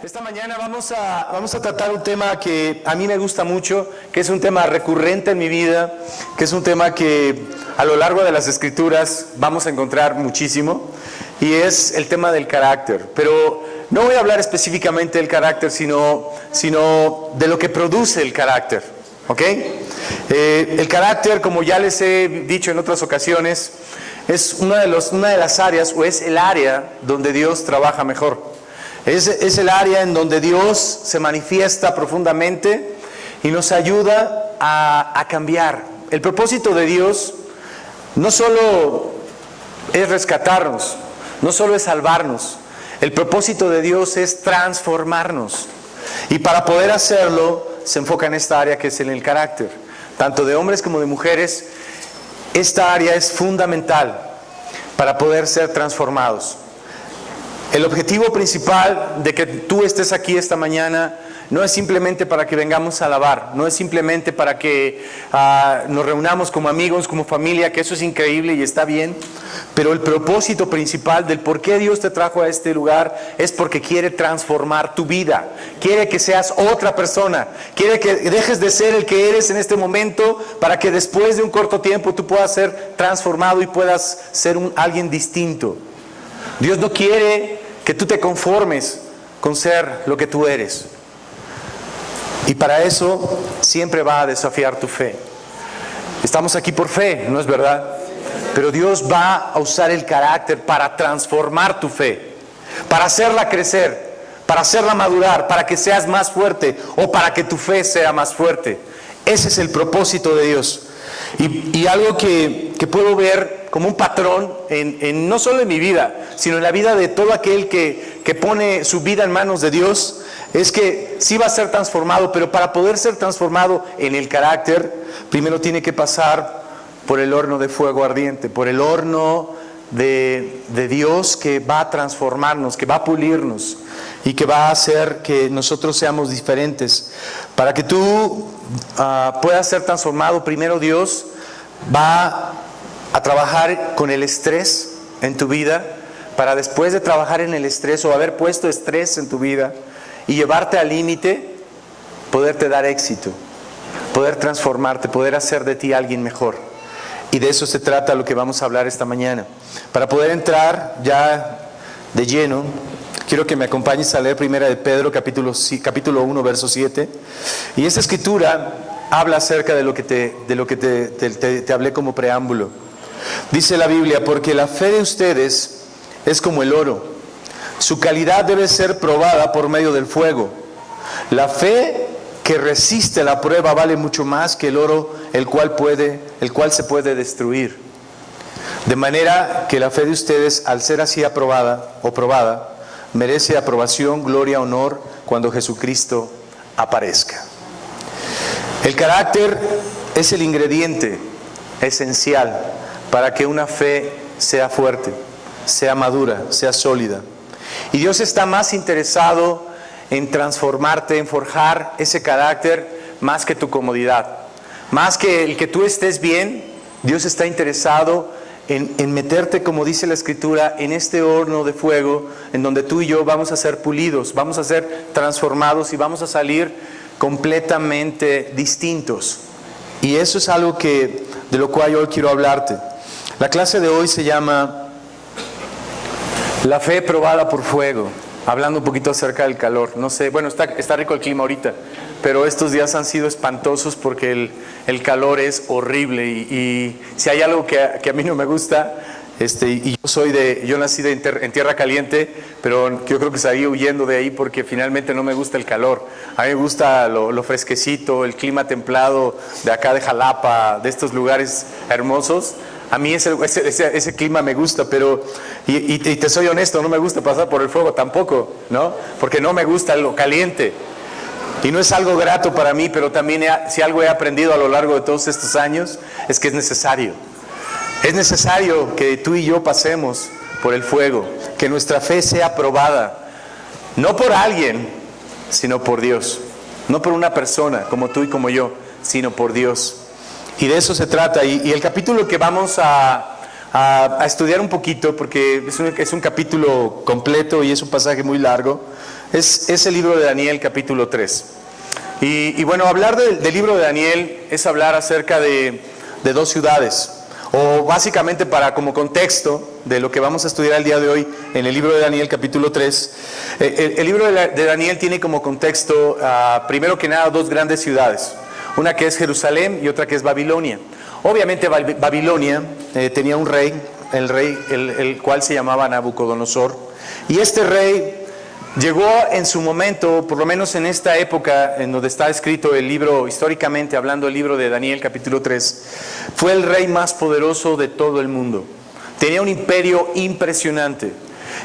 Esta mañana vamos a tratar un tema que a mí me gusta mucho, que es un tema recurrente en mi vida, que es un tema que a lo largo de las Escrituras vamos a encontrar muchísimo, y es el tema del carácter. Pero no voy a hablar específicamente del carácter, sino de lo que produce el carácter, ¿ok? El carácter, como ya les he dicho en otras ocasiones, es una de las áreas, o es el área donde Dios trabaja mejor. Es el área en donde Dios se manifiesta profundamente y nos ayuda a cambiar. El propósito de Dios no solo es rescatarnos, no solo es salvarnos. El propósito de Dios es transformarnos. Y para poder hacerlo, se enfoca en esta área que es en el carácter. Tanto de hombres como de mujeres, esta área es fundamental para poder ser transformados. El objetivo principal de que tú estés aquí esta mañana no es simplemente para que vengamos a alabar, no es simplemente para que nos reunamos como amigos, como familia, que eso es increíble y está bien, pero el propósito principal del por qué Dios te trajo a este lugar es porque quiere transformar tu vida, quiere que seas otra persona, quiere que dejes de ser el que eres en este momento para que después de un corto tiempo tú puedas ser transformado y puedas ser alguien distinto. Dios no quiere que tú te conformes con ser lo que tú eres. Y para eso siempre va a desafiar tu fe. Estamos aquí por fe, ¿no es verdad? Pero Dios va a usar el carácter para transformar tu fe, para hacerla crecer, para hacerla madurar, para que seas más fuerte o para que tu fe sea más fuerte. Ese es el propósito de Dios. Y algo que puedo ver como un patrón no solo en mi vida, sino en la vida de todo aquel que pone su vida en manos de Dios, es que sí va a ser transformado, pero para poder ser transformado en el carácter, primero tiene que pasar por el horno de fuego ardiente, por el horno de Dios que va a transformarnos, que va a pulirnos y que va a hacer que nosotros seamos diferentes. Para que tú puedas ser transformado, primero Dios va a trabajar con el estrés en tu vida, para después de trabajar en el estrés o haber puesto estrés en tu vida y llevarte al límite, poderte dar éxito, poder transformarte, poder hacer de ti alguien mejor. Y de eso se trata lo que vamos a hablar esta mañana. Para poder entrar ya de lleno, quiero que me acompañes a leer Primera de Pedro, capítulo 1, verso 7. Y esta escritura habla acerca de lo que te hablé como preámbulo. Dice la Biblia: porque la fe de ustedes es como el oro. Su calidad debe ser probada por medio del fuego. La fe que resiste la prueba vale mucho más que el oro, el cual se puede destruir. De manera que la fe de ustedes, al ser así aprobada o probada, merece aprobación, gloria, honor cuando Jesucristo aparezca. El carácter es el ingrediente esencial para que una fe sea fuerte, sea madura, sea sólida. Y Dios está más interesado en transformarte, en forjar ese carácter, más que tu comodidad. Más que el que tú estés bien, Dios está interesado en meterte, como dice la Escritura, en este horno de fuego, en donde tú y yo vamos a ser pulidos, vamos a ser transformados y vamos a salir completamente distintos. Y eso es algo de lo cual hoy quiero hablarte. La clase de hoy se llama La fe probada por fuego, hablando un poquito acerca del calor. No sé, bueno, está rico el clima ahorita, pero estos días han sido espantosos porque el calor es horrible y si hay algo que a mí no me gusta, y yo nací en tierra caliente, pero yo creo que salí huyendo de ahí porque finalmente no me gusta el calor. A mí me gusta lo fresquecito, el clima templado de acá de Jalapa, de estos lugares hermosos. A mí ese clima me gusta, pero, y te soy honesto, no me gusta pasar por el fuego tampoco, ¿no? Porque no me gusta lo caliente. Y no es algo grato para mí, pero también si algo he aprendido a lo largo de todos estos años, es que es necesario. Es necesario que tú y yo pasemos por el fuego, que nuestra fe sea probada, no por alguien, sino por Dios. No por una persona como tú y como yo, sino por Dios. Y de eso se trata. Y el capítulo que vamos a estudiar un poquito, porque es un capítulo completo y es un pasaje muy largo, es el libro de Daniel, capítulo 3. Y bueno, hablar del libro de Daniel es hablar acerca de dos ciudades, o básicamente para como contexto de lo que vamos a estudiar el día de hoy en el libro de Daniel, capítulo 3. El libro de Daniel tiene como contexto, primero que nada, dos grandes ciudades, una que es Jerusalén y otra que es Babilonia. Obviamente Babilonia tenía un rey, el cual se llamaba Nabucodonosor, y este rey llegó en su momento, por lo menos en esta época en donde está escrito el libro, históricamente hablando el libro de Daniel capítulo 3, fue el rey más poderoso de todo el mundo. Tenía un imperio impresionante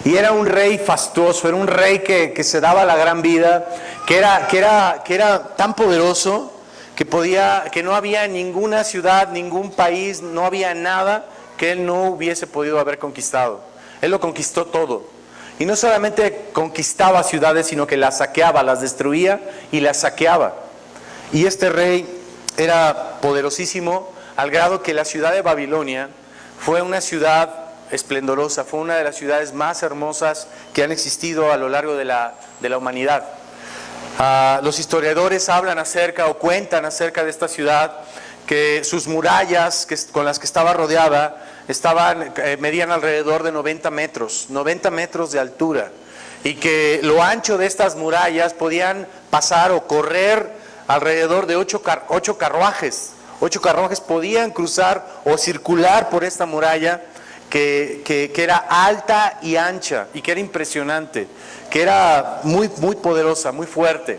y era un rey fastuoso, era un rey que se daba la gran vida, que era tan poderoso que no había ninguna ciudad, ningún país, no había nada que él no hubiese podido haber conquistado. Él lo conquistó todo. Y no solamente conquistaba ciudades, sino que las saqueaba, las destruía y las saqueaba. Y este rey era poderosísimo al grado que la ciudad de Babilonia fue una ciudad esplendorosa, fue una de las ciudades más hermosas que han existido a lo largo de la humanidad. Los historiadores hablan acerca o cuentan acerca de esta ciudad, que sus murallas con las que estaba rodeada medían alrededor de 90 metros de altura, y que lo ancho de estas murallas podían pasar o correr alrededor de 8 carruajes. 8 carruajes podían cruzar o circular por esta muralla que era alta y ancha y que era impresionante, que era muy, muy poderosa, muy fuerte.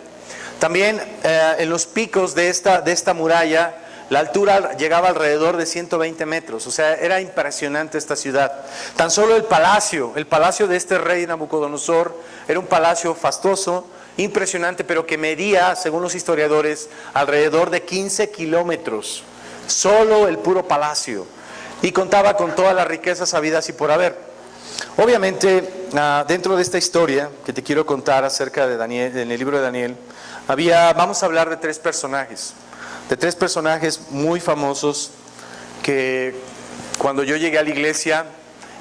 También en los picos de esta muralla, la altura llegaba alrededor de 120 metros, o sea, era impresionante esta ciudad. Tan solo el palacio de este rey Nabucodonosor era un palacio fastuoso, impresionante, pero que medía, según los historiadores, alrededor de 15 kilómetros, solo el puro palacio, y contaba con todas las riquezas habidas y por haber. Obviamente, dentro de esta historia que te quiero contar acerca de Daniel, en el libro de Daniel, vamos a hablar de tres personajes muy famosos que cuando yo llegué a la iglesia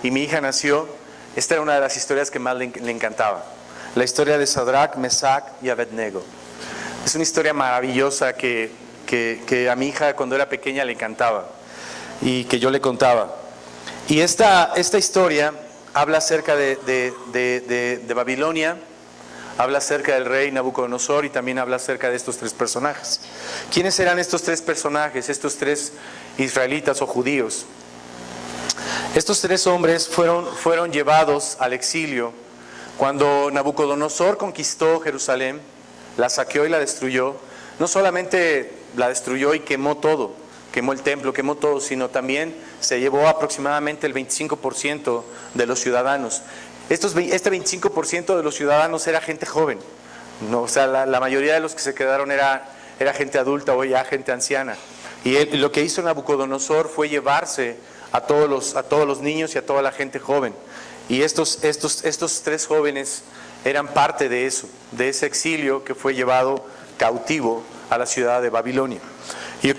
y mi hija nació, esta era una de las historias que más le encantaba. La historia de Sadrach, Mesach y Abednego. Es una historia maravillosa que a mi hija cuando era pequeña le encantaba y que yo le contaba. Y esta historia habla acerca de Babilonia, habla acerca del rey Nabucodonosor y también habla acerca de estos tres personajes. ¿Quiénes eran estos tres personajes, estos tres israelitas o judíos? Estos tres hombres fueron llevados al exilio cuando Nabucodonosor conquistó Jerusalén, la saqueó y la destruyó. No solamente la destruyó y quemó todo, quemó el templo, quemó todo, sino también se llevó aproximadamente el 25% de los ciudadanos. Este 25% de los ciudadanos era gente joven, ¿no? O sea, la mayoría de los que se quedaron era gente adulta o ya gente anciana. Y lo que hizo Nabucodonosor fue llevarse a todos los niños y a toda la gente joven. Y estos tres jóvenes eran parte de eso, de ese exilio que fue llevado cautivo a la ciudad de Babilonia. Y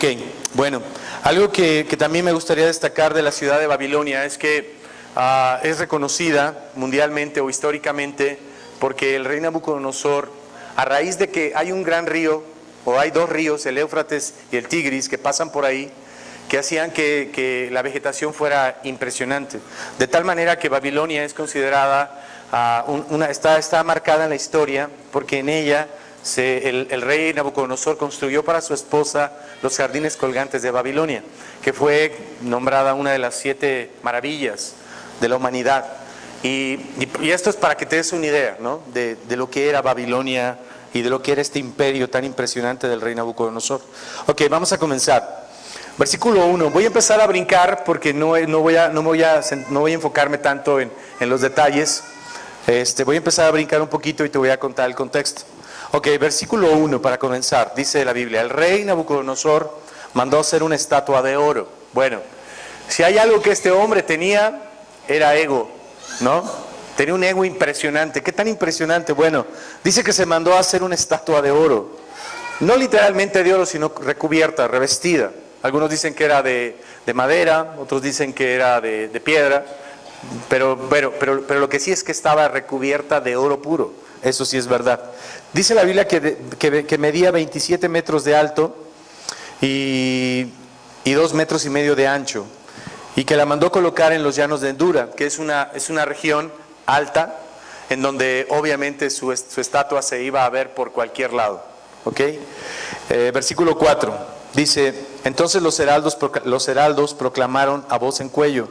bueno, algo que también me gustaría destacar de la ciudad de Babilonia es que es reconocida mundialmente o históricamente porque el rey Nabucodonosor, a raíz de que hay un gran río, o hay dos ríos, el Éufrates y el Tigris, que pasan por ahí, que hacían que la vegetación fuera impresionante. De tal manera que Babilonia es considerada, está marcada en la historia, porque en ella el rey Nabucodonosor construyó para su esposa los jardines colgantes de Babilonia, que fue nombrada una de las 7 maravillas de la humanidad. Y esto es para que te des una idea, ¿no? de lo que era Babilonia y de lo que era este imperio tan impresionante del rey Nabucodonosor. Ok, vamos a comenzar. Versículo 1. Voy a empezar a brincar porque no voy a enfocarme tanto en los detalles. Voy a empezar a brincar un poquito y te voy a contar el contexto. Ok, versículo 1 para comenzar. Dice la Biblia: el rey Nabucodonosor mandó hacer una estatua de oro. Bueno, si hay algo que este hombre tenía, era ego, ¿no? Tenía un ego impresionante. ¿Qué tan impresionante? Bueno, dice que se mandó a hacer una estatua de oro. No literalmente de oro, sino recubierta, revestida. Algunos dicen que era de madera, otros dicen que era de piedra, pero lo que sí es que estaba recubierta de oro puro. Eso sí es verdad. Dice la Biblia que medía 27 metros de alto y 2 metros y medio de ancho, y que la mandó colocar en los llanos de Endura, que es una región alta, en donde obviamente su estatua se iba a ver por cualquier lado. ¿Ok? Versículo 4, dice: entonces los heraldos proclamaron a voz en cuello: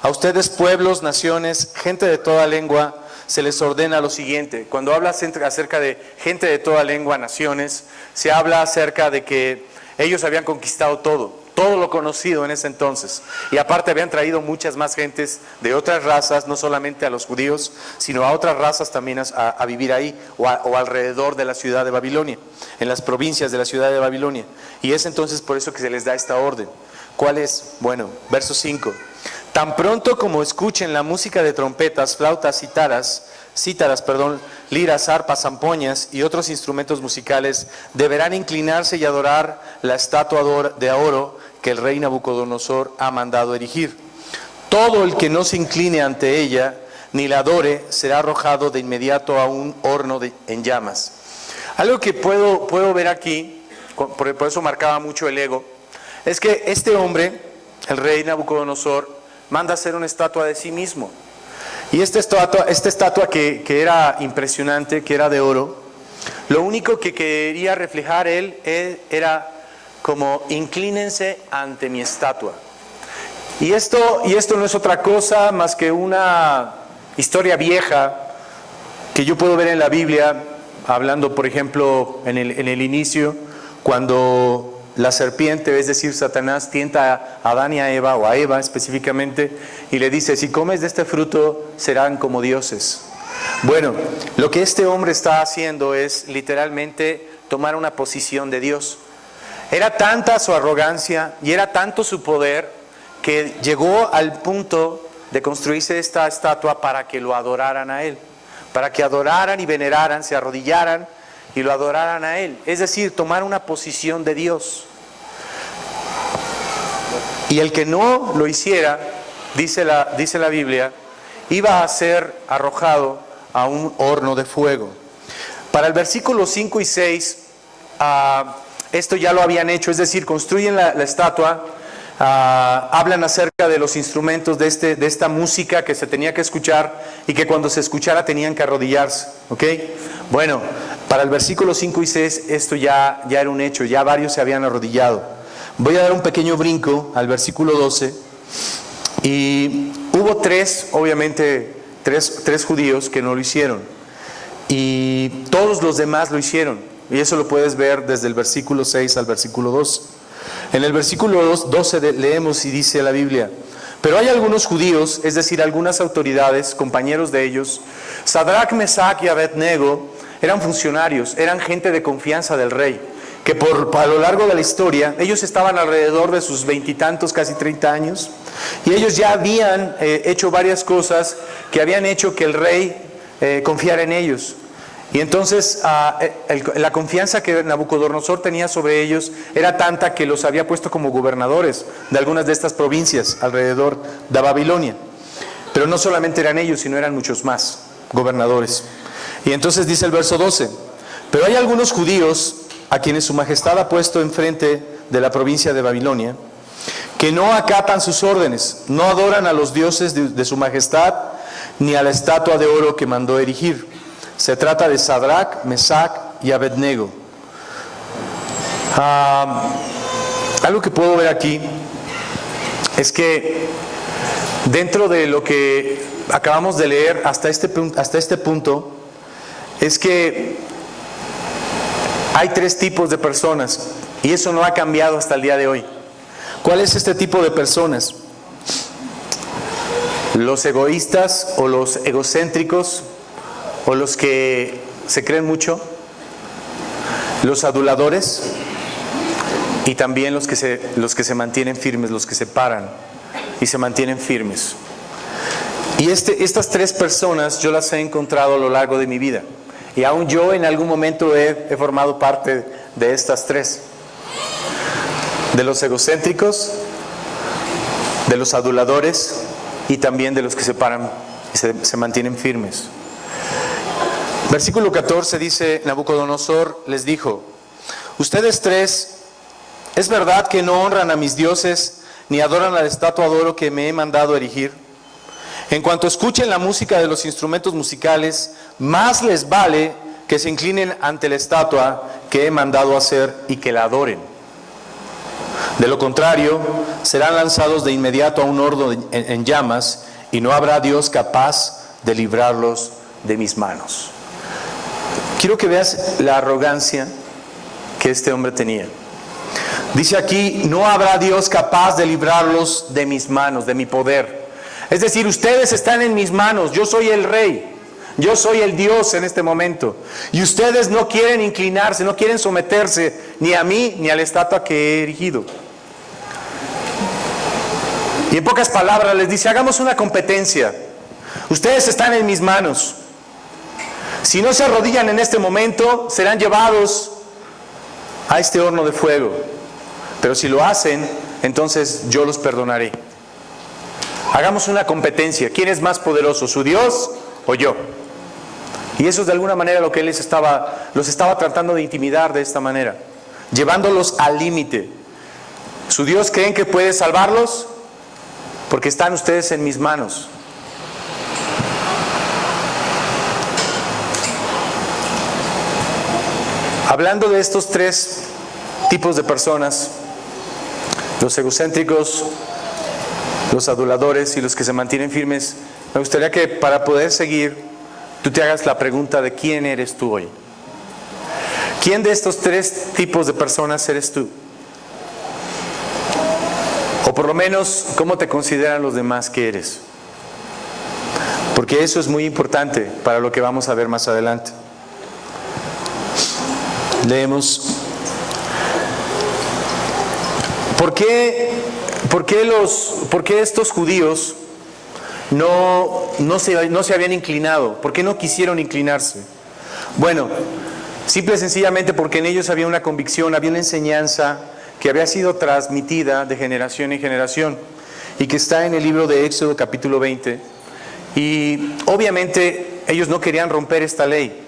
a ustedes, pueblos, naciones, gente de toda lengua, se les ordena lo siguiente. Cuando habla acerca de gente de toda lengua, naciones, se habla acerca de que ellos habían conquistado todo lo conocido en ese entonces, y aparte habían traído muchas más gentes de otras razas, no solamente a los judíos, sino a otras razas también a vivir ahí, o alrededor de la ciudad de Babilonia, en las provincias de la ciudad de Babilonia. Y es entonces por eso que se les da esta orden. ¿Cuál es? Bueno, verso 5. Tan pronto como escuchen la música de trompetas, flautas, cítaras, liras, arpas, zampoñas y otros instrumentos musicales, deberán inclinarse y adorar la estatua de oro que el rey Nabucodonosor ha mandado erigir. Todo el que no se incline ante ella ni la adore será arrojado de inmediato a un horno en llamas. Algo que puedo ver aquí, por eso marcaba mucho el ego, es que este hombre, el rey Nabucodonosor, manda hacer una estatua de sí mismo. Y esta estatua que era impresionante, que era de oro, lo único que quería reflejar él era como: inclínense ante mi estatua. Y esto no es otra cosa más que una historia vieja que yo puedo ver en la Biblia, hablando por ejemplo en el inicio, cuando la serpiente, es decir, Satanás, tienta a Adán y a Eva, o a Eva específicamente, y le dice: si comes de este fruto serán como dioses. Bueno, lo que este hombre está haciendo es literalmente tomar una posición de Dios. Era tanta su arrogancia y era tanto su poder que llegó al punto de construirse esta estatua para que lo adoraran a él, para que adoraran y veneraran, se arrodillaran y lo adoraran a él, es decir, tomar una posición de Dios. Y el que no lo hiciera, dice la Biblia, iba a ser arrojado a un horno de fuego. Para el versículo 5 y 6, esto ya lo habían hecho, es decir, construyen la estatua, hablan acerca de los instrumentos de esta música que se tenía que escuchar, y que cuando se escuchara tenían que arrodillarse. ¿Ok? Bueno, para el versículo 5 y 6 esto ya era un hecho, ya varios se habían arrodillado. Voy a dar un pequeño brinco al versículo 12, y hubo obviamente tres judíos que no lo hicieron, y todos los demás lo hicieron, y eso lo puedes ver desde el versículo 6 al versículo 2. En el versículo 12 leemos y dice la Biblia: pero hay algunos judíos, es decir, algunas autoridades, compañeros de ellos, Sadrach, Mesach y Abednego, eran funcionarios, eran gente de confianza del rey, que a lo largo de la historia, ellos estaban alrededor de sus 20 y tantos, casi 30 años, y ellos ya habían hecho varias cosas que habían hecho que el rey confiara en ellos. Y entonces la confianza que Nabucodonosor tenía sobre ellos era tanta que los había puesto como gobernadores de algunas de estas provincias alrededor de Babilonia. Pero no solamente eran ellos, sino eran muchos más gobernadores. Y entonces dice el verso 12: pero hay algunos judíos a quienes su majestad ha puesto enfrente de la provincia de Babilonia, que no acatan sus órdenes, no adoran a los dioses de su majestad, ni a la estatua de oro que mandó erigir. Se trata de Sadrach, Mesach y Abednego. Algo que puedo ver aquí es que dentro de lo que acabamos de leer hasta este punto, es que hay 3 tipos de personas, y eso no ha cambiado hasta el día de hoy. ¿Cuál es este tipo de personas? Los egoístas, o los egocéntricos, o los que se creen mucho, los aduladores, y también los que se mantienen firmes, los que se paran y se mantienen firmes. Y estas 3 personas yo las he encontrado a lo largo de mi vida, y aún yo en algún momento he formado parte de estas 3: de los egocéntricos, de los aduladores y también de los que se paran y se mantienen firmes. Versículo 14 dice, Nabucodonosor les dijo: ustedes tres, ¿es verdad que no honran a mis dioses ni adoran a la estatua de oro que me he mandado erigir? En cuanto escuchen la música de los instrumentos musicales, más les vale que se inclinen ante la estatua que he mandado hacer y que la adoren. De lo contrario, serán lanzados de inmediato a un horno en llamas, y no habrá Dios capaz de librarlos de mis manos. Quiero que veas la arrogancia que este hombre tenía. Dice aquí, no habrá Dios capaz de librarlos de mis manos, de mi poder. Es decir, ustedes están en mis manos, yo soy el rey, yo soy el Dios en este momento. Y ustedes no quieren inclinarse, no quieren someterse ni a mí ni a la estatua que he erigido. Y en pocas palabras les dice, hagamos una competencia. Ustedes están en mis manos. Si no se arrodillan en este momento, serán llevados a este horno de fuego. Pero si lo hacen, entonces yo los perdonaré. Hagamos una competencia. ¿Quién es más poderoso, su Dios o yo? Y eso es de alguna manera lo que él los estaba tratando de intimidar de esta manera, llevándolos al límite. ¿Su Dios creen que puede salvarlos? Porque están ustedes en mis manos. Hablando de estos tres tipos de personas, los egocéntricos, los aduladores y los que se mantienen firmes, me gustaría que para poder seguir, tú te hagas la pregunta de quién eres tú hoy. ¿Quién de estos tres tipos de personas eres tú? O por lo menos, ¿cómo te consideran los demás que eres? Porque eso es muy importante para lo que vamos a ver más adelante. Leemos. ¿Por qué estos judíos no se habían inclinado? ¿Por qué no quisieron inclinarse? Bueno, simple y sencillamente porque en ellos había una convicción, había una enseñanza que había sido transmitida de generación en generación y que está en el libro de Éxodo capítulo 20. Y obviamente ellos no querían romper esta ley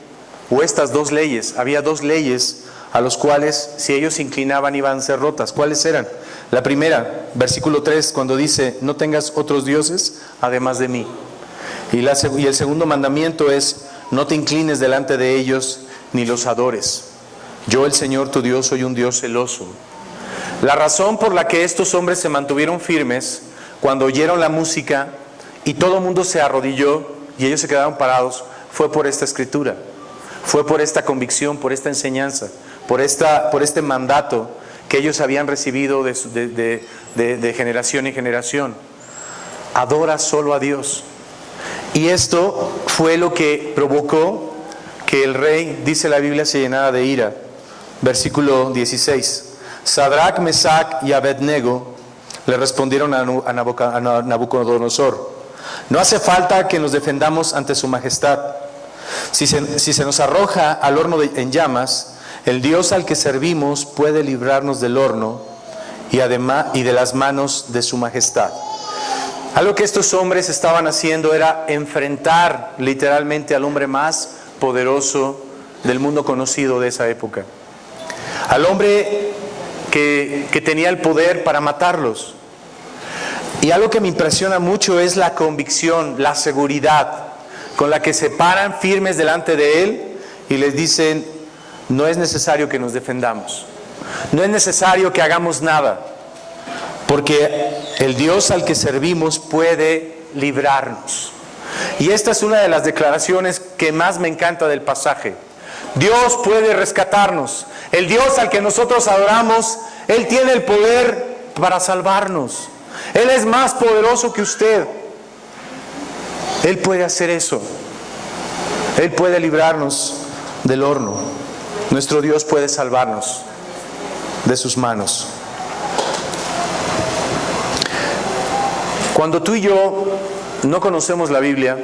o estas dos leyes. Había dos leyes a los cuales si ellos se inclinaban iban a ser rotas. ¿Cuáles eran? La primera, versículo 3, cuando dice, no tengas otros dioses además de mí. Y el segundo mandamiento es, no te inclines delante de ellos ni los adores. Yo, el Señor tu Dios, soy un Dios celoso. La razón por la que estos hombres se mantuvieron firmes cuando oyeron la música y todo el mundo se arrodilló y ellos se quedaron parados, fue por esta escritura, fue por esta convicción, por esta enseñanza, por este mandato que ellos habían recibido de generación en generación. Adora solo a Dios. Y esto fue lo que provocó que el rey, dice la Biblia, se llenara de ira. Versículo 16. Sadrach, Mesach y Abednego le respondieron a Nabucodonosor: no hace falta que nos defendamos ante su majestad. Si se nos arroja al horno en llamas, el Dios al que servimos puede librarnos del horno y de las manos de su majestad. Algo que estos hombres estaban haciendo era enfrentar literalmente al hombre más poderoso del mundo conocido de esa época, al hombre que tenía el poder para matarlos. Y algo que me impresiona mucho es la convicción, la seguridad con la que se paran firmes delante de él y les dicen: no es necesario que nos defendamos, no es necesario que hagamos nada, porque el Dios al que servimos puede librarnos. Y esta es una de las declaraciones que más me encanta del pasaje. Dios puede rescatarnos. El Dios al que nosotros adoramos, Él tiene el poder para salvarnos. Él es más poderoso que usted. Él puede hacer eso. Él puede librarnos del horno. Nuestro Dios puede salvarnos de sus manos. Cuando tú y yo no conocemos la Biblia,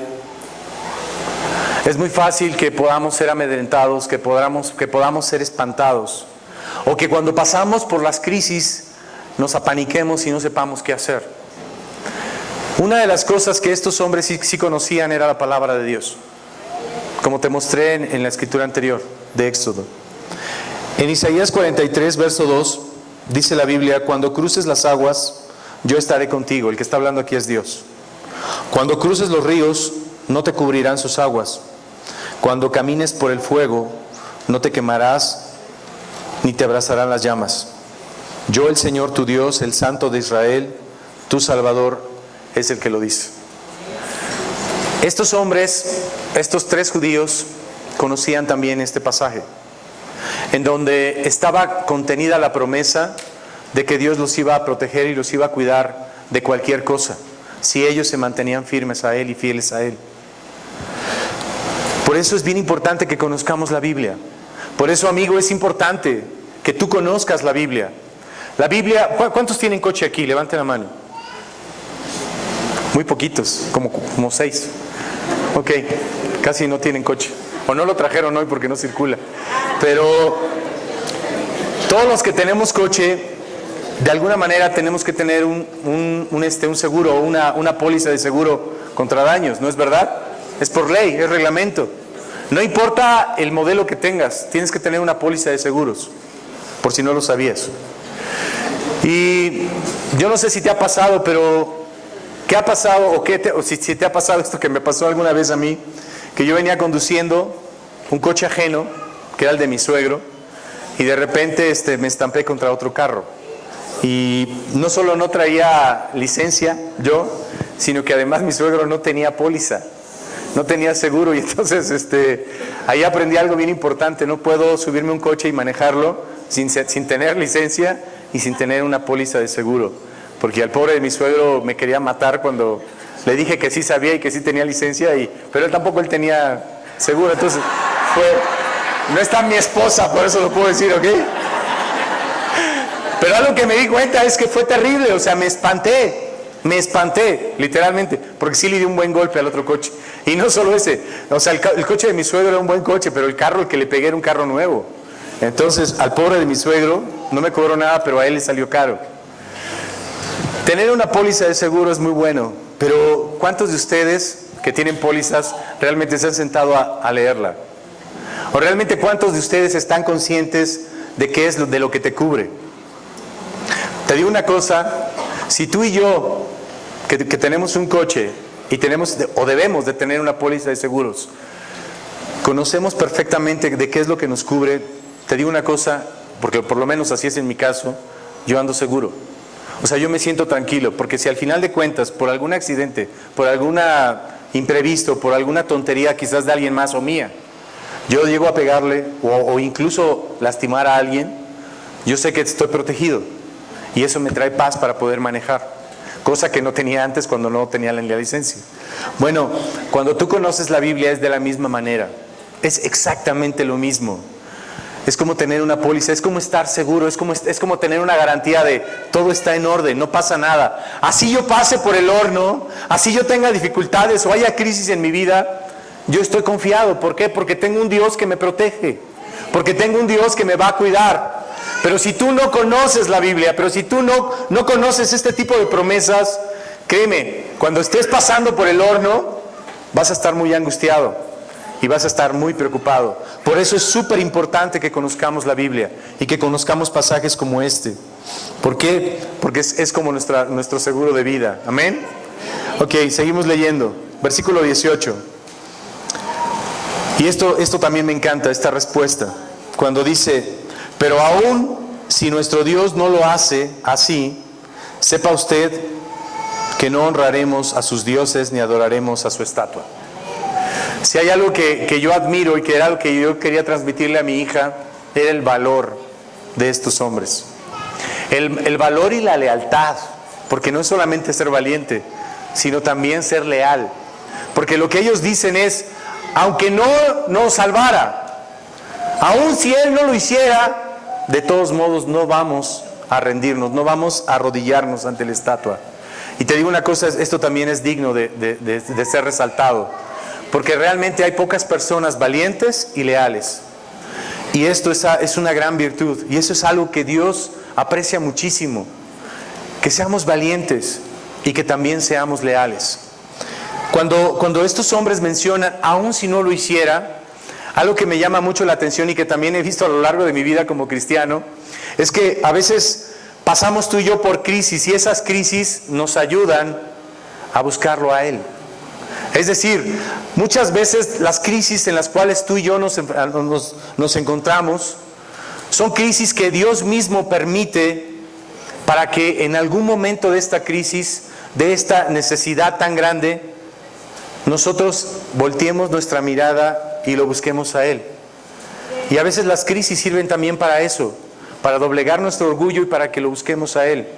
es muy fácil que podamos ser amedrentados, que podamos ser espantados, o que cuando pasamos por las crisis nos apaniquemos y no sepamos qué hacer. Una de las cosas que estos hombres sí conocían era la palabra de Dios, como te mostré en la escritura anterior de Éxodo. En Isaías 43, verso 2, dice la Biblia: cuando cruces las aguas, yo estaré contigo. El que está hablando aquí es Dios. Cuando cruces los ríos, no te cubrirán sus aguas. Cuando camines por el fuego, no te quemarás, ni te abrazarán las llamas. Yo, el Señor tu Dios, el Santo de Israel, tu Salvador, es el que lo dice. Estos hombres, estos 3 judíos, conocían también este pasaje, en donde estaba contenida la promesa de que Dios los iba a proteger y los iba a cuidar de cualquier cosa, si ellos se mantenían firmes a Él y fieles a Él. Por eso es bien importante que conozcamos la Biblia. Por eso, amigo, es importante que tú conozcas la Biblia. La Biblia, ¿cuántos tienen coche aquí? Levanten la mano. Muy poquitos, como 6. Ok, casi no tienen coche. O no lo trajeron hoy porque no circula. Pero todos los que tenemos coche, de alguna manera tenemos que tener un seguro, una póliza de seguro contra daños, ¿no es verdad? Es por ley, es reglamento. No importa el modelo que tengas, tienes que tener una póliza de seguros, por si no lo sabías. Y yo no sé si te ha pasado, pero ¿qué ha pasado o si te ha pasado esto que me pasó alguna vez a mí? Que yo venía conduciendo un coche ajeno, que era el de mi suegro, y de repente me estampé contra otro carro. Y no solo no traía licencia yo, sino que además mi suegro no tenía póliza, no tenía seguro. Y entonces ahí aprendí algo bien importante: no puedo subirme a un coche y manejarlo sin tener licencia y sin tener una póliza de seguro, porque al pobre de mi suegro me quería matar cuando le dije que sí sabía y que sí tenía licencia, pero él tenía seguro. Entonces no está mi esposa, por eso lo puedo decir, ¿ok? Pero algo que me di cuenta es que fue terrible, o sea, me espanté, literalmente, porque sí le di un buen golpe al otro coche. Y no solo ese, o sea, el coche de mi suegro era un buen coche, pero el carro al que le pegué era un carro nuevo. Entonces, al pobre de mi suegro no me cobró nada, pero a él le salió caro. Tener una póliza de seguro es muy bueno, pero ¿cuántos de ustedes que tienen pólizas realmente se han sentado a leerla? ¿O realmente cuántos de ustedes están conscientes de qué es de lo que te cubre? Te digo una cosa: si tú y yo, que tenemos un coche y debemos de tener una póliza de seguros, conocemos perfectamente de qué es lo que nos cubre, te digo una cosa, porque por lo menos así es en mi caso, yo ando seguro. O sea, yo me siento tranquilo, porque si al final de cuentas, por algún accidente, por algún imprevisto, por alguna tontería quizás de alguien más o mía, yo llego a pegarle o incluso lastimar a alguien, yo sé que estoy protegido. Y eso me trae paz para poder manejar, cosa que no tenía antes cuando no tenía la licencia. Bueno, cuando tú conoces la Biblia es de la misma manera, es exactamente lo mismo. Es como tener una póliza, es como estar seguro, es como tener una garantía de todo está en orden, no pasa nada. Así yo pase por el horno, así yo tenga dificultades o haya crisis en mi vida, yo estoy confiado. ¿Por qué? Porque tengo un Dios que me protege, porque tengo un Dios que me va a cuidar. Pero si tú no conoces la Biblia, pero si tú no conoces este tipo de promesas, créeme, cuando estés pasando por el horno, vas a estar muy angustiado y vas a estar muy preocupado. Por eso es súper importante que conozcamos la Biblia y que conozcamos pasajes como este. ¿Por qué? Porque es como nuestro seguro de vida. ¿Amén? Ok, seguimos leyendo. Versículo 18. Y esto también me encanta, esta respuesta. Cuando dice: pero aún si nuestro Dios no lo hace así, sepa usted que no honraremos a sus dioses ni adoraremos a su estatua. Si hay algo que yo admiro y que era algo que yo quería transmitirle a mi hija, era el valor de estos hombres. El valor y la lealtad, porque no es solamente ser valiente, sino también ser leal. Porque lo que ellos dicen es: aunque no nos salvara, aun si Él no lo hiciera, de todos modos no vamos a rendirnos, no vamos a arrodillarnos ante la estatua. Y te digo una cosa, esto también es digno de ser resaltado, porque realmente hay pocas personas valientes y leales. Y esto es una gran virtud, y eso es algo que Dios aprecia muchísimo, que seamos valientes y que también seamos leales. Cuando estos hombres mencionan, aun si no lo hiciera, algo que me llama mucho la atención y que también he visto a lo largo de mi vida como cristiano, es que a veces pasamos tú y yo por crisis y esas crisis nos ayudan a buscarlo a Él. Es decir, muchas veces las crisis en las cuales tú y yo nos encontramos son crisis que Dios mismo permite para que en algún momento de esta crisis, de esta necesidad tan grande, nosotros volteemos nuestra mirada y lo busquemos a Él. Y a veces las crisis sirven también para eso, para doblegar nuestro orgullo y para que lo busquemos a Él.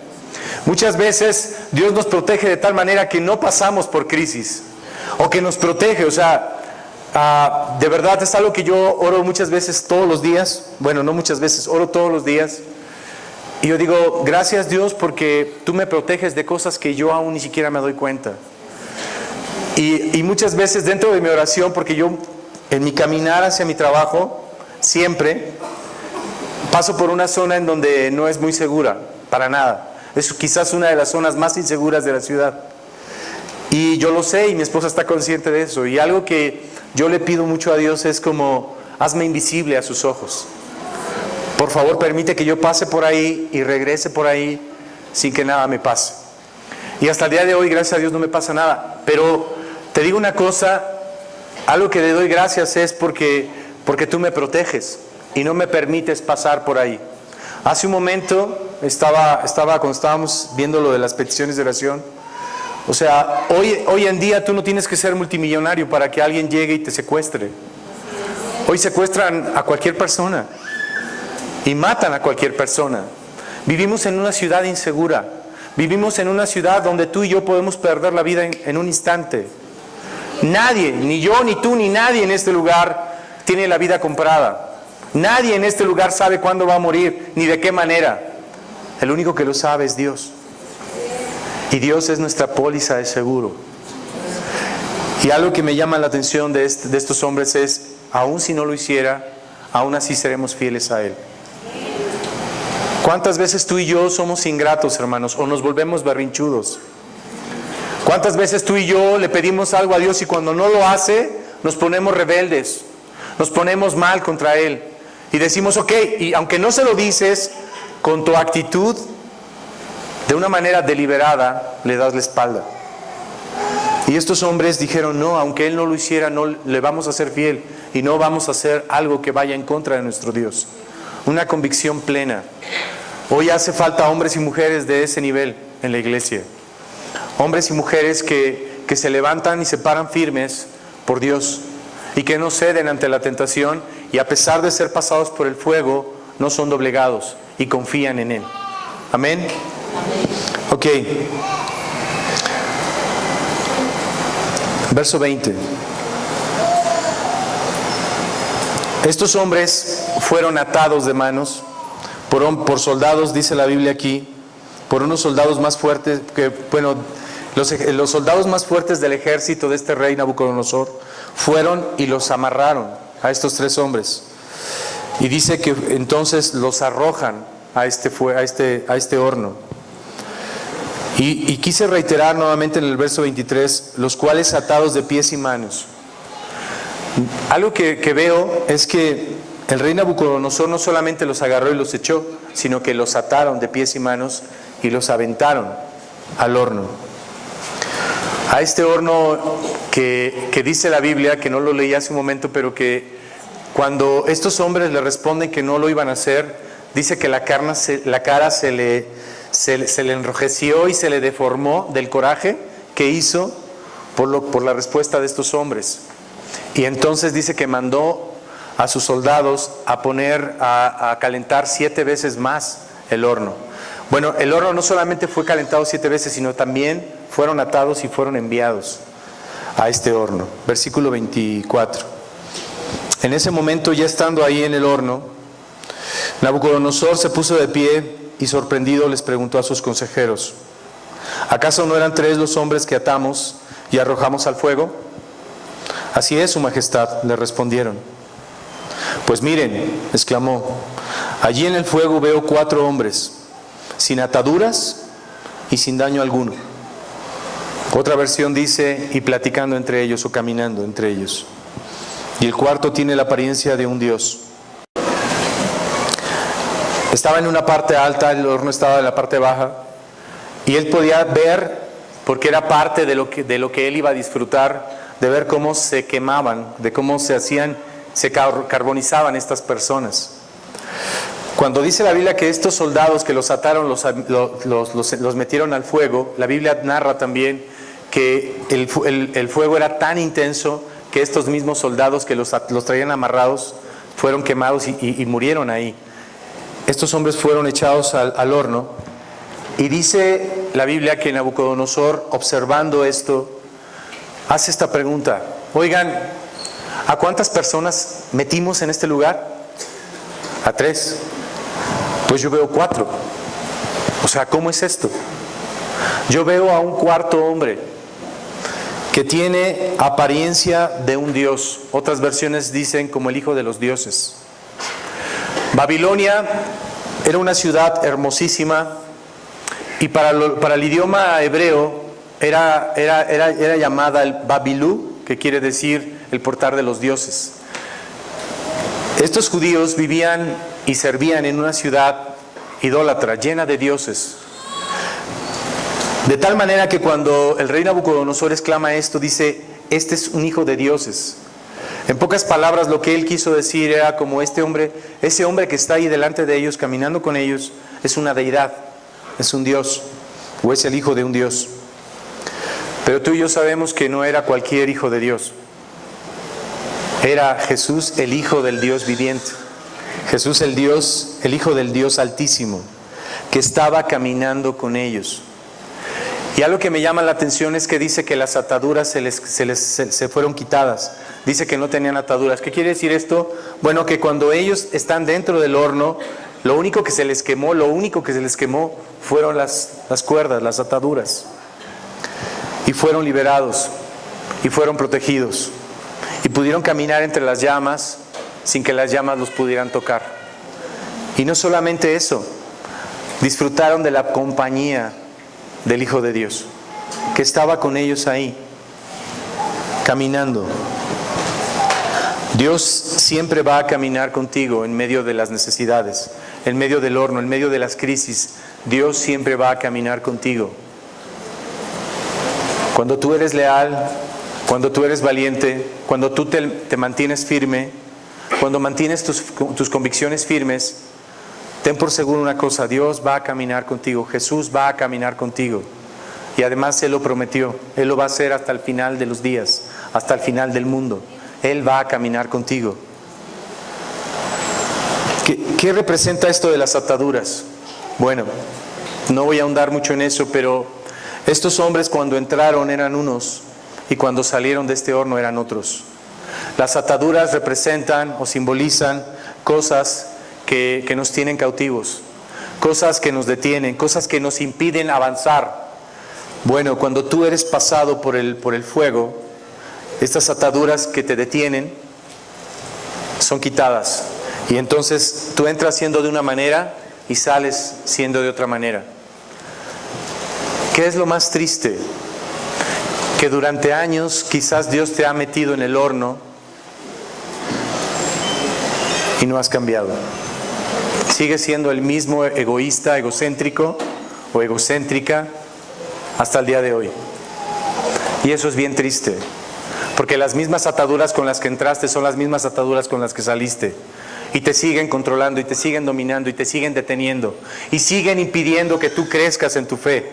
Muchas veces Dios nos protege de tal manera que no pasamos por crisis, o que nos protege, de verdad es algo que yo oro muchas veces todos los días, bueno, no muchas veces, oro todos los días, y yo digo, gracias Dios porque tú me proteges de cosas que yo aún ni siquiera me doy cuenta. Y muchas veces dentro de mi oración, porque yo en mi caminar hacia mi trabajo, siempre paso por una zona en donde no es muy segura, para nada. Es quizás una de las zonas más inseguras de la ciudad. Y yo lo sé y mi esposa está consciente de eso. Y algo que yo le pido mucho a Dios es como, hazme invisible a sus ojos. Por favor, permite que yo pase por ahí y regrese por ahí sin que nada me pase. Y hasta el día de hoy, gracias a Dios, no me pasa nada. Pero te digo una cosa, algo que le doy gracias es porque tú me proteges y no me permites pasar por ahí. Hace un momento cuando estábamos viendo lo de las peticiones de oración, hoy en día tú no tienes que ser multimillonario para que alguien llegue y te secuestre. Hoy secuestran a cualquier persona y matan a cualquier persona. Vivimos en una ciudad insegura. Vivimos en una ciudad donde tú y yo podemos perder la vida en un instante. Nadie, ni yo, ni tú, ni nadie en este lugar tiene la vida comprada. Nadie en este lugar sabe cuándo va a morir, ni de qué manera. El único que lo sabe es Dios. Y Dios es nuestra póliza de seguro. Y algo que me llama la atención de estos hombres es, aun si no lo hiciera, aún así seremos fieles a Él. ¿Cuántas veces tú y yo somos ingratos, hermanos, o nos volvemos berrinchudos? ¿Cuántas veces tú y yo le pedimos algo a Dios y cuando no lo hace, nos ponemos rebeldes, nos ponemos mal contra Él? Y decimos, ok, y aunque no se lo dices, con tu actitud, de una manera deliberada, le das la espalda. Y estos hombres dijeron, no, aunque Él no lo hiciera, no le vamos a ser fiel y no vamos a hacer algo que vaya en contra de nuestro Dios. Una convicción plena. Hoy hace falta hombres y mujeres de ese nivel en la iglesia. Hombres y mujeres que se levantan y se paran firmes por Dios y que no ceden ante la tentación y a pesar de ser pasados por el fuego, no son doblegados y confían en Él. Amén. Ok. Verso 20. Estos hombres fueron atados de manos por soldados, dice la Biblia aquí, por unos soldados más fuertes, los soldados más fuertes del ejército de este rey Nabucodonosor fueron y los amarraron a estos tres hombres. Y dice que entonces los arrojan a este horno. Y quise reiterar nuevamente en el verso 23, los cuales atados de pies y manos. Algo que veo es que el rey Nabucodonosor no solamente los agarró y los echó, sino que los ataron de pies y manos y los aventaron al horno. A este horno que dice la Biblia, que no lo leí hace un momento, pero que cuando estos hombres le responden que no lo iban a hacer, dice que la cara se le enrojeció y se le deformó del coraje que hizo por la respuesta de estos hombres. Y entonces dice que mandó a sus soldados a calentar 7 veces más el horno. Bueno, el horno no solamente fue calentado 7 veces, sino también fueron atados y fueron enviados a este horno. Versículo 24. En ese momento, ya estando ahí en el horno, Nabucodonosor se puso de pie y sorprendido les preguntó a sus consejeros: ¿acaso no eran 3 los hombres que atamos y arrojamos al fuego? Así es, su majestad, le respondieron. Pues miren, exclamó, allí en el fuego veo 4 hombres, sin ataduras y sin daño alguno. Otra versión dice, y platicando entre ellos o caminando entre ellos. Y el cuarto tiene la apariencia de un Dios. Estaba en una parte alta, el horno estaba en la parte baja, y él podía ver, porque era parte de lo que él iba a disfrutar, de ver cómo se quemaban, de cómo se carbonizaban estas personas. Cuando dice la Biblia que estos soldados que los ataron, los metieron al fuego, la Biblia narra también que el fuego era tan intenso que estos mismos soldados que los traían amarrados fueron quemados y murieron ahí. Estos hombres fueron echados al horno, y dice la Biblia que Nabucodonosor, observando esto, hace esta pregunta: oigan, ¿a cuántas personas metimos en este lugar? A 3. Pues yo veo 4. O sea, ¿cómo es esto? Yo veo a un cuarto hombre que tiene apariencia de un dios. Otras versiones dicen como el hijo de los dioses. Babilonia era una ciudad hermosísima, y para el idioma hebreo era llamada el Babilú, que quiere decir el portal de los dioses. Estos judíos vivían y servían en una ciudad idólatra, llena de dioses. De tal manera que cuando el rey Nabucodonosor exclama esto, dice: este es un hijo de dioses. En pocas palabras, lo que él quiso decir era como ese hombre que está ahí delante de ellos, caminando con ellos, es una deidad, es un dios, o es el hijo de un dios. Pero tú y yo sabemos que no era cualquier hijo de Dios. Era Jesús, el hijo del Dios viviente. Jesús el Dios, el hijo del Dios altísimo, que estaba caminando con ellos. Y algo que me llama la atención es que dice que las ataduras se fueron quitadas. Dice que no tenían ataduras. ¿Qué quiere decir esto? Bueno, que cuando ellos están dentro del horno, lo único que se les quemó fueron las cuerdas, las ataduras. Y fueron liberados, y fueron protegidos, y pudieron caminar entre las llamas sin que las llamas los pudieran tocar. Y no solamente eso, disfrutaron de la compañía del Hijo de Dios, que estaba con ellos ahí, caminando. Dios siempre va a caminar contigo en medio de las necesidades, en medio del horno, en medio de las crisis. Dios siempre va a caminar contigo. Cuando tú eres leal, cuando tú eres valiente, cuando tú te mantienes firme, cuando mantienes tus convicciones firmes, ten por seguro una cosa: Dios va a caminar contigo, Jesús va a caminar contigo. Y además Él lo prometió, Él lo va a hacer hasta el final de los días, hasta el final del mundo. Él va a caminar contigo. ¿Qué representa esto de las ataduras? Bueno, no voy a ahondar mucho en eso, pero estos hombres cuando entraron eran unos, y cuando salieron de este horno eran otros. Las ataduras representan o simbolizan cosas que nos tienen cautivos, cosas que nos detienen, cosas que nos impiden avanzar. Bueno, cuando tú eres pasado por el fuego, estas ataduras que te detienen son quitadas, y entonces tú entras siendo de una manera y sales siendo de otra manera. ¿Qué es lo más triste? Que durante años quizás Dios te ha metido en el horno y no has cambiado. Sigues siendo el mismo egoísta, egocéntrico o egocéntrica hasta el día de hoy. Y eso es bien triste, porque las mismas ataduras con las que entraste son las mismas ataduras con las que saliste. Y te siguen controlando, y te siguen dominando, y te siguen deteniendo, y siguen impidiendo que tú crezcas en tu fe,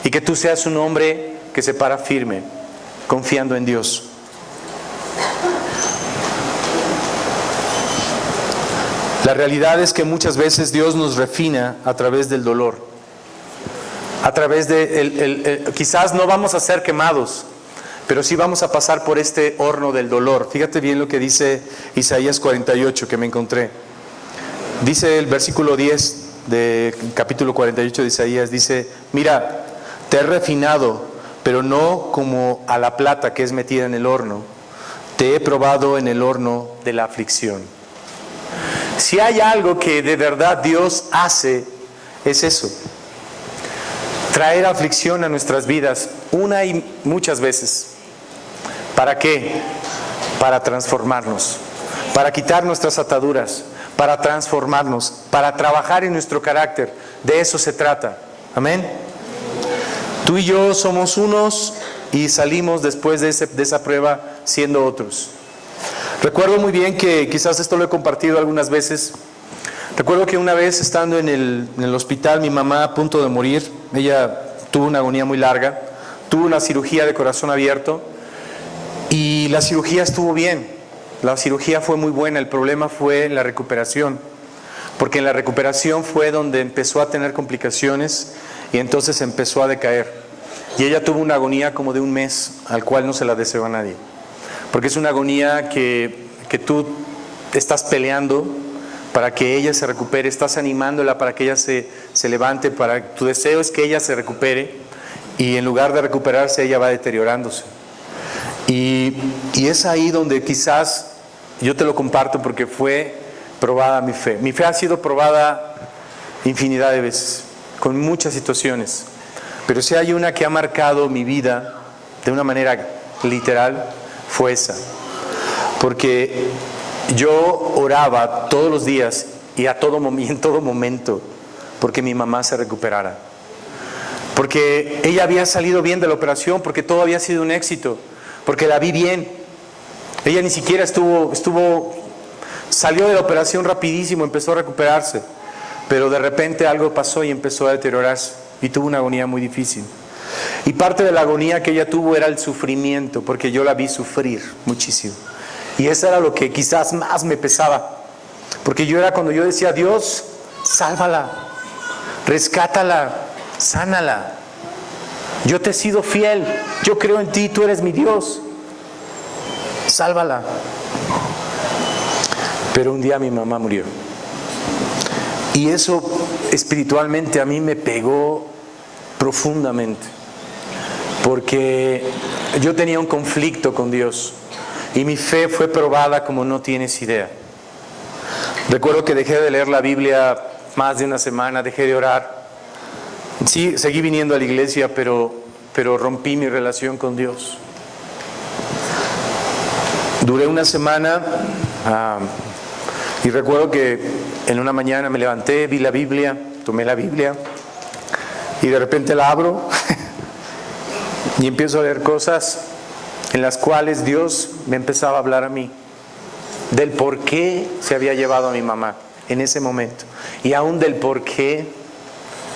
y que tú seas un hombre que se para firme, confiando en Dios. La realidad es que muchas veces Dios nos refina a través del dolor. A través de quizás no vamos a ser quemados, pero sí vamos a pasar por este horno del dolor. Fíjate bien lo que dice Isaías 48, que me encontré. Dice el versículo 10 de capítulo 48 de Isaías, dice: mira, te he refinado, pero no como a la plata que es metida en el horno. Te he probado en el horno de la aflicción. Si hay algo que de verdad Dios hace, es eso: traer aflicción a nuestras vidas una y muchas veces. ¿Para qué? Para transformarnos, para quitar nuestras ataduras, para transformarnos, para trabajar en nuestro carácter. De eso se trata. Amén. Tú y yo somos unos y salimos después de esa prueba siendo otros. Recuerdo muy bien que quizás esto lo he compartido algunas veces. Recuerdo que una vez estando en el hospital, mi mamá a punto de morir, ella tuvo una agonía muy larga, tuvo una cirugía de corazón abierto y la cirugía estuvo bien, la cirugía fue muy buena, el problema fue la recuperación, porque en la recuperación fue donde empezó a tener complicaciones y entonces empezó a decaer. Y ella tuvo una agonía como de un mes, al cual no se la deseo a nadie, porque es una agonía que tú estás peleando para que ella se recupere, estás animándola para que ella se levante, tu deseo es que ella se recupere y en lugar de recuperarse ella va deteriorándose. Y es ahí donde quizás yo te lo comparto porque fue probada mi fe. Mi fe ha sido probada infinidad de veces, con muchas situaciones, pero si hay una que ha marcado mi vida de una manera literal, fue esa. Porque yo oraba todos los días y en todo momento porque mi mamá se recuperara. Porque ella había salido bien de la operación, porque todo había sido un éxito, porque la vi bien. Ella ni siquiera salió de la operación rapidísimo, empezó a recuperarse. Pero de repente algo pasó y empezó a deteriorarse y tuvo una agonía muy difícil. Y parte de la agonía que ella tuvo era el sufrimiento, porque yo la vi sufrir muchísimo. Y eso era lo que quizás más me pesaba. Porque cuando yo decía, Dios, sálvala, rescátala, sánala. Yo te he sido fiel, yo creo en ti, tú eres mi Dios. Sálvala. Pero un día mi mamá murió. Y eso espiritualmente a mí me pegó profundamente. Porque yo tenía un conflicto con Dios. Y mi fe fue probada como no tienes idea. Recuerdo que dejé de leer la Biblia más de una semana, dejé de orar. Sí, seguí viniendo a la iglesia, pero rompí mi relación con Dios. Duré una semana y recuerdo que en una mañana me levanté, vi la Biblia, tomé la Biblia y de repente la abro y empiezo a leer cosas en las cuales Dios me empezaba a hablar a mí del por qué se había llevado a mi mamá en ese momento y aún del por qué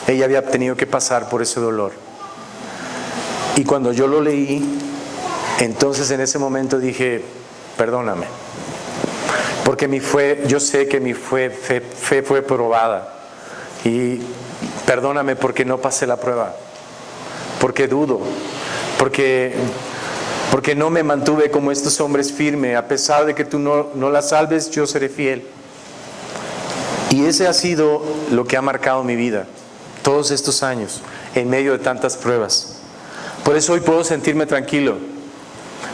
ella había tenido que pasar por ese dolor. Y cuando yo lo leí, entonces en ese momento dije, perdóname, porque yo sé que mi fe fue probada y perdóname porque no pasé la prueba, porque dudo, porque no me mantuve como estos hombres firme. A pesar de que tú no la salves, yo seré fiel. Y ese ha sido lo que ha marcado mi vida todos estos años, en medio de tantas pruebas. Por eso hoy puedo sentirme tranquilo.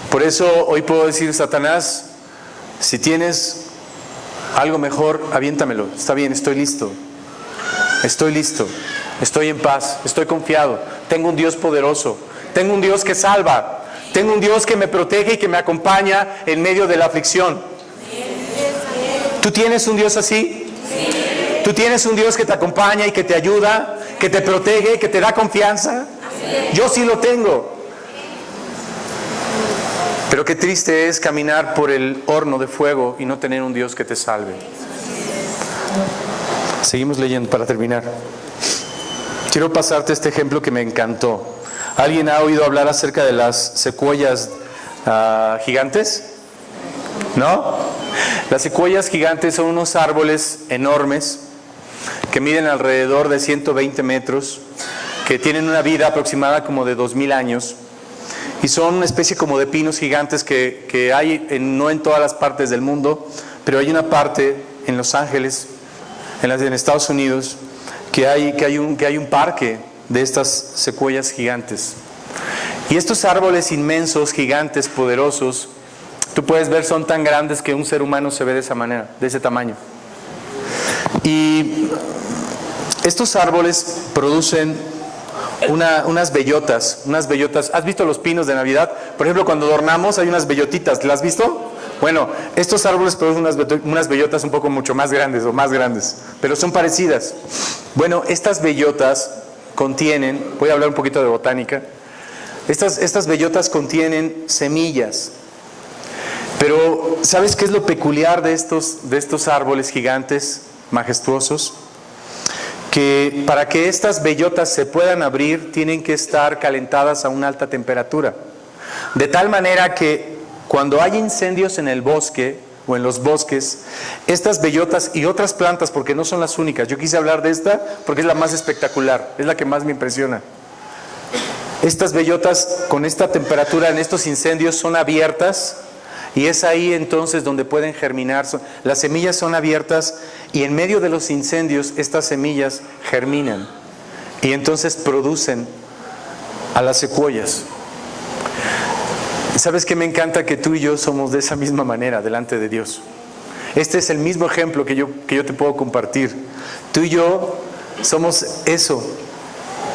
Por eso hoy puedo decir, Satanás, si tienes algo mejor, aviéntamelo. Está bien, estoy listo. Estoy listo. Estoy en paz. Estoy confiado. Tengo un Dios poderoso. Tengo un Dios que salva. Tengo un Dios que me protege y que me acompaña en medio de la aflicción. ¿Tú tienes un Dios así? ¿Tú tienes un Dios que te acompaña y que te ayuda, que te protege, que te da confianza? Yo sí lo tengo. Pero qué triste es caminar por el horno de fuego y no tener un Dios que te salve. Seguimos leyendo para terminar. Quiero pasarte este ejemplo que me encantó. ¿Alguien ha oído hablar acerca de las secuoyas gigantes? ¿No? Las secuoyas gigantes son unos árboles enormes que miden alrededor de 120 metros, que tienen una vida aproximada como de 2000 años y son una especie como de pinos gigantes que hay no en todas las partes del mundo, pero hay una parte en Los Ángeles, en Estados Unidos, que hay un parque de estas secuoyas gigantes. Y estos árboles inmensos, gigantes, poderosos, tú puedes ver, son tan grandes que un ser humano se ve de esa manera, de ese tamaño. Y estos árboles producen unas bellotas. ¿Has visto los pinos de Navidad? Por ejemplo, cuando adornamos hay unas bellotitas. ¿Las has visto? Bueno, estos árboles producen unas bellotas un poco mucho más grandes o más grandes, pero son parecidas. Bueno, estas bellotas contienen, voy a hablar un poquito de botánica, estas bellotas contienen semillas. Pero, ¿sabes qué es lo peculiar de estos árboles gigantes, majestuosos? Que para que estas bellotas se puedan abrir, tienen que estar calentadas a una alta temperatura. De tal manera que cuando hay incendios en el bosque o en los bosques, estas bellotas y otras plantas, porque no son las únicas, yo quise hablar de esta porque es la más espectacular, es la que más me impresiona. Estas bellotas con esta temperatura en estos incendios son abiertas y es ahí entonces donde pueden germinar. Las semillas son abiertas y en medio de los incendios estas semillas germinan y entonces producen a las secuoyas. ¿Sabes qué me encanta? Que tú y yo somos de esa misma manera delante de Dios. Este es el mismo ejemplo que yo te puedo compartir. Tú y yo somos eso.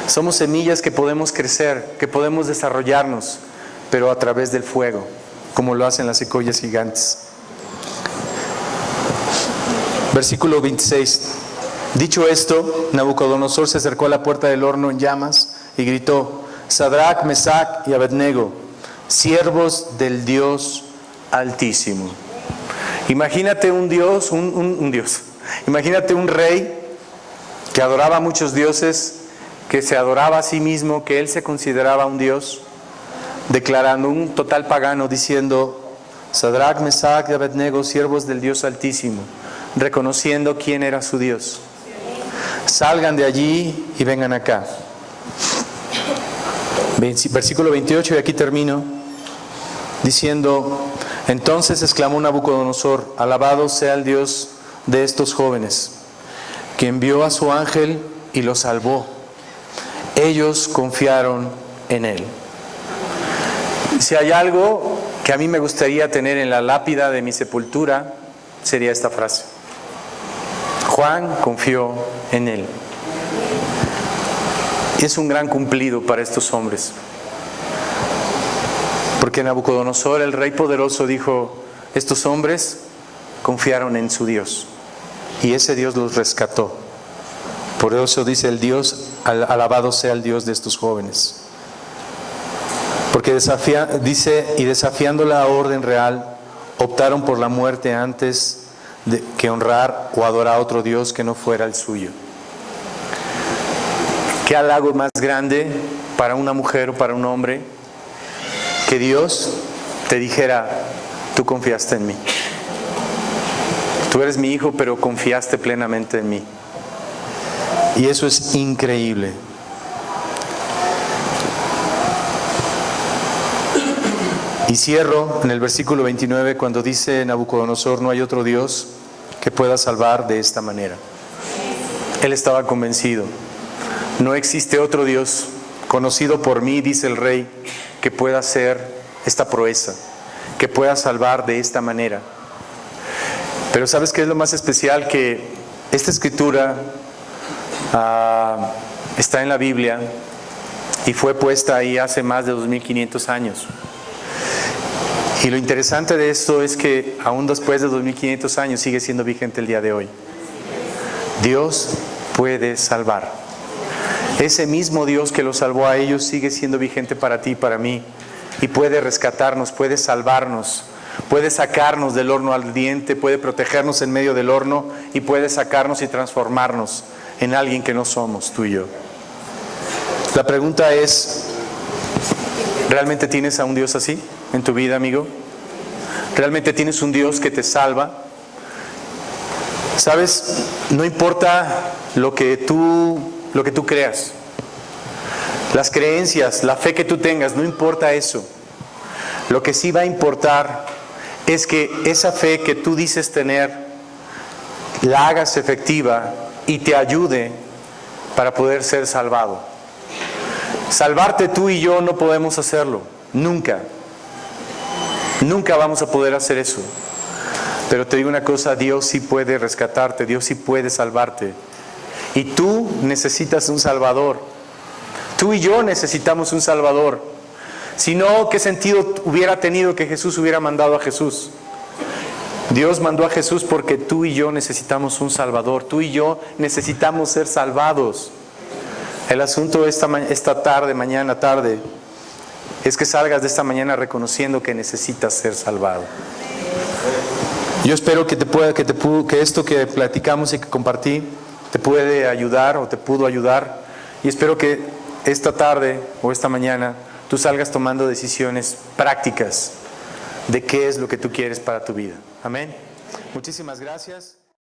Somos semillas que podemos crecer, que podemos desarrollarnos, pero a través del fuego, como lo hacen las secuoyas gigantes. Versículo 26. Dicho esto, Nabucodonosor se acercó a la puerta del horno en llamas y gritó: Sadrach, Mesach y Abednego, siervos del Dios Altísimo. Imagínate un Dios, imagínate un rey que adoraba a muchos dioses, que se adoraba a sí mismo, que él se consideraba un Dios, declarando un total pagano, diciendo: Sadrach, Mesach y Abednego, siervos del Dios Altísimo, reconociendo quién era su Dios. Salgan de allí y vengan acá. Versículo 28, y aquí termino, diciendo: entonces exclamó Nabucodonosor: alabado sea el Dios de estos jóvenes, que envió a su ángel y los salvó. Ellos confiaron en él. Si hay algo que a mí me gustaría tener en la lápida de mi sepultura, sería esta frase: Juan confió en él. Es un gran cumplido para estos hombres, porque Nabucodonosor, el rey poderoso, dijo: estos hombres confiaron en su Dios y ese Dios los rescató. Por eso dice el Dios: alabado sea el Dios de estos jóvenes. Porque desafiando la orden real, optaron por la muerte antes que honrar o adorar a otro Dios que no fuera el suyo. ¿Qué halago más grande para una mujer o para un hombre que Dios te dijera: tú confiaste en mí, tú eres mi hijo, pero confiaste plenamente en mí? Y eso es increíble. Y cierro en el versículo 29 cuando dice Nabucodonosor: no hay otro Dios que pueda salvar de esta manera. Él estaba convencido: no existe otro Dios conocido por mí, dice el rey, que pueda hacer esta proeza, que pueda salvar de esta manera. Pero ¿sabes qué es lo más especial? Que esta escritura está en la Biblia y fue puesta ahí hace más de 2500 años. Y lo interesante de esto es que aún después de 2500 años sigue siendo vigente el día de hoy. Dios puede salvar. Ese mismo Dios que los salvó a ellos sigue siendo vigente para ti y para mí. Y puede rescatarnos, puede salvarnos, puede sacarnos del horno ardiente, puede protegernos en medio del horno y puede sacarnos y transformarnos en alguien que no somos, tú y yo. La pregunta es: ¿realmente tienes a un Dios así en tu vida, amigo? ¿Realmente tienes un Dios que te salva? ¿Sabes? No importa lo que tú creas, las creencias, la fe que tú tengas, no importa eso. Lo que sí va a importar es que esa fe que tú dices tener la hagas efectiva y te ayude para poder ser salvado. Salvarte tú y yo no podemos hacerlo, nunca. Nunca vamos a poder hacer eso. Pero te digo una cosa: Dios sí puede rescatarte, Dios sí puede salvarte. Y tú necesitas un Salvador. Tú y yo necesitamos un Salvador. Si no, ¿qué sentido hubiera tenido que Jesús hubiera mandado a Jesús? Dios mandó a Jesús porque tú y yo necesitamos un Salvador. Tú y yo necesitamos ser salvados. El asunto esta tarde, mañana tarde, es que salgas de esta mañana reconociendo que necesitas ser salvado. Yo espero que esto que platicamos y que compartí te puede ayudar o te pudo ayudar. Y espero que esta tarde o esta mañana tú salgas tomando decisiones prácticas de qué es lo que tú quieres para tu vida. Amén. Muchísimas gracias.